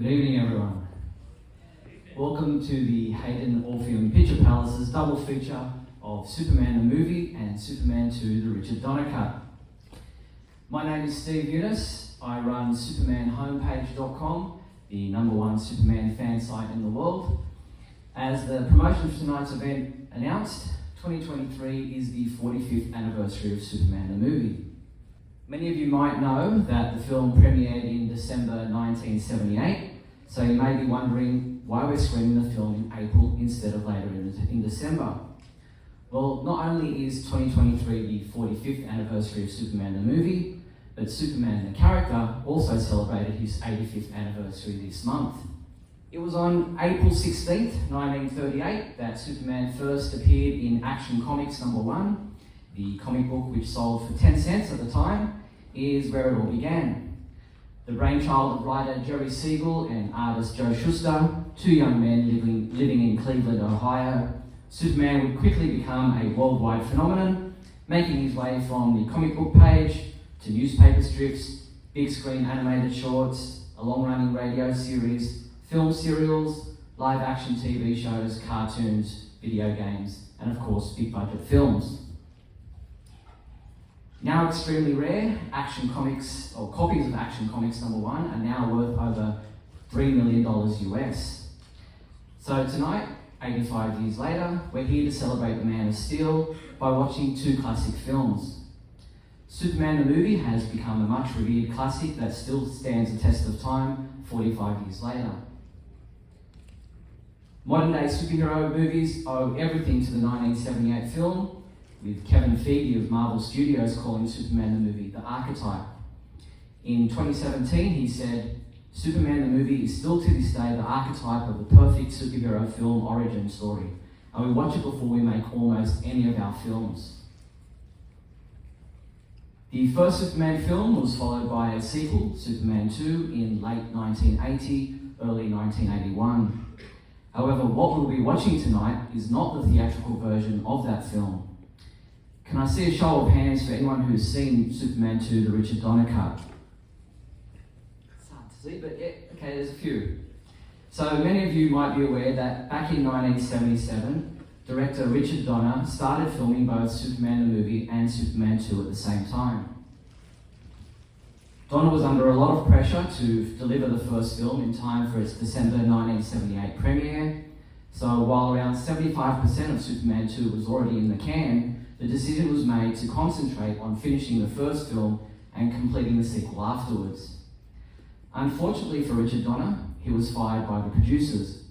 evening, everyone. Welcome to the Hayden Orpheum Picture Palace's double feature of Superman the movie and Superman 2 the Richard Donner cut. My name is Steve Younis. I run supermanhomepage.com, the #1 Superman fan site in the world. As the promotion for tonight's event announced, 2023 is the 45th anniversary of Superman the movie. Many of you might know that the film premiered in December 1978, so you may be wondering why we're screening the film in April instead of later in December. Well, not only is 2023 the 45th anniversary of Superman the movie, but Superman the character also celebrated his 85th anniversary this month. It was on April 16th, 1938 that Superman first appeared in Action Comics #1. The comic book, which sold for 10 cents at the time, is where it all began. The brainchild of writer Jerry Siegel and artist Joe Shuster, two young men living in Cleveland, Ohio, Superman would quickly become a worldwide phenomenon, making his way from the comic book page to newspaper strips, big screen animated shorts, a long-running radio series, film serials, live action TV shows, cartoons, video games, and of course big budget films. Now extremely rare, Action Comics, or copies of Action Comics #1 are now worth over $3 million US. So tonight, 85 years later, we're here to celebrate the Man of Steel by watching two classic films. Superman the movie has become a much revered classic that still stands the test of time 45 years later. Modern day superhero movies owe everything to the 1978 film, with Kevin Feige of Marvel Studios calling Superman the movie the archetype. In 2017, he said, "Superman the movie is still to this day the archetype of the perfect superhero film origin story, and we watch it before we make almost any of our films." The first Superman film was followed by a sequel, Superman 2, in late 1980, early 1981. However, what we'll be watching tonight is not the theatrical version of that film. Can I see a show of hands for anyone who's seen Superman 2, the Richard Donner cut? It's hard to see, but yeah, okay, there's a few. So many of you might be aware that back in 1977, director Richard Donner started filming both Superman the movie and Superman 2 at the same time. Donner was under a lot of pressure to deliver the first film in time for its December 1978 premiere, so while around 75% of Superman 2 was already in the can, the decision was made to concentrate on finishing the first film and completing the sequel afterwards. Unfortunately for Richard Donner, he was fired by the producers.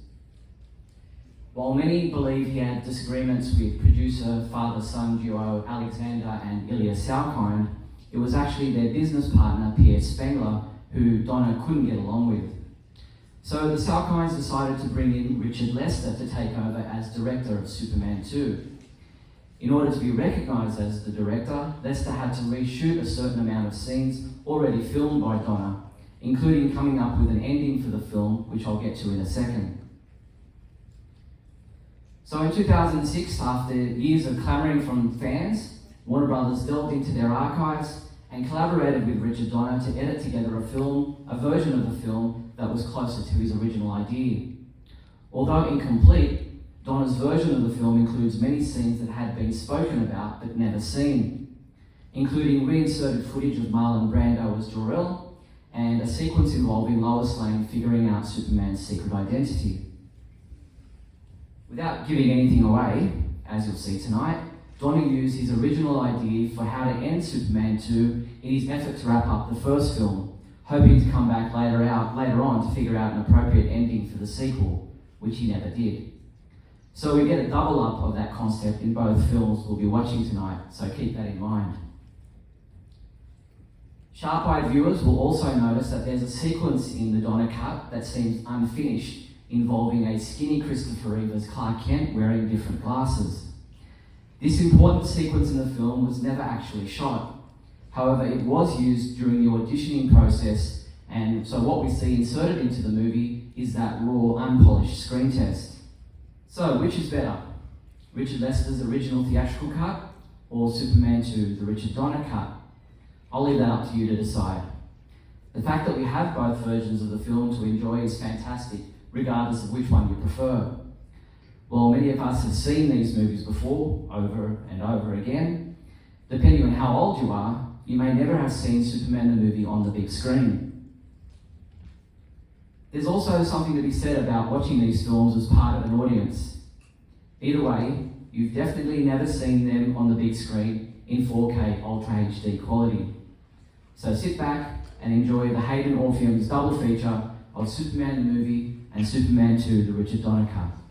While many believe he had disagreements with producer father-son duo Alexander and Ilya Salkind, it was actually their business partner Pierre Spengler who Donner couldn't get along with. So the Salkinds decided to bring in Richard Lester to take over as director of Superman 2. In order to be recognised as the director, Lester had to reshoot a certain amount of scenes already filmed by Donner, including coming up with an ending for the film, which I'll get to in a second. So in 2006, after years of clamouring from fans, Warner Brothers delved into their archives and collaborated with Richard Donner to edit together a version of the film that was closer to his original idea. Although incomplete, Donner's version of the film includes many scenes that had been spoken about but never seen, including reinserted footage of Marlon Brando as Jor-El and a sequence involving Lois Lane figuring out Superman's secret identity. Without giving anything away, as you'll see tonight, Donner used his original idea for how to end Superman 2 in his effort to wrap up the first film, hoping to come back later on to figure out an appropriate ending for the sequel, which he never did. So we get a double up of that concept in both films we'll be watching tonight, so keep that in mind. Sharp-eyed viewers will also notice that there's a sequence in the Donner cut that seems unfinished, involving a skinny Christopher Reeve as Clark Kent wearing different glasses. This important sequence in the film was never actually shot. However, it was used during the auditioning process, and so what we see inserted into the movie is that raw, unpolished screen test. So, which is better? Richard Lester's original theatrical cut or Superman 2, the Richard Donner cut? I'll leave that up to you to decide. The fact that we have both versions of the film to enjoy is fantastic, regardless of which one you prefer. While many of us have seen these movies before, over and over again, depending on how old you are, you may never have seen Superman the movie on the big screen. There's also something to be said about watching these films as part of an audience. Either way, you've definitely never seen them on the big screen in 4K Ultra HD quality. So sit back and enjoy the Hayden Orpheum's double feature of Superman the movie and Superman 2, the Richard Donner cut.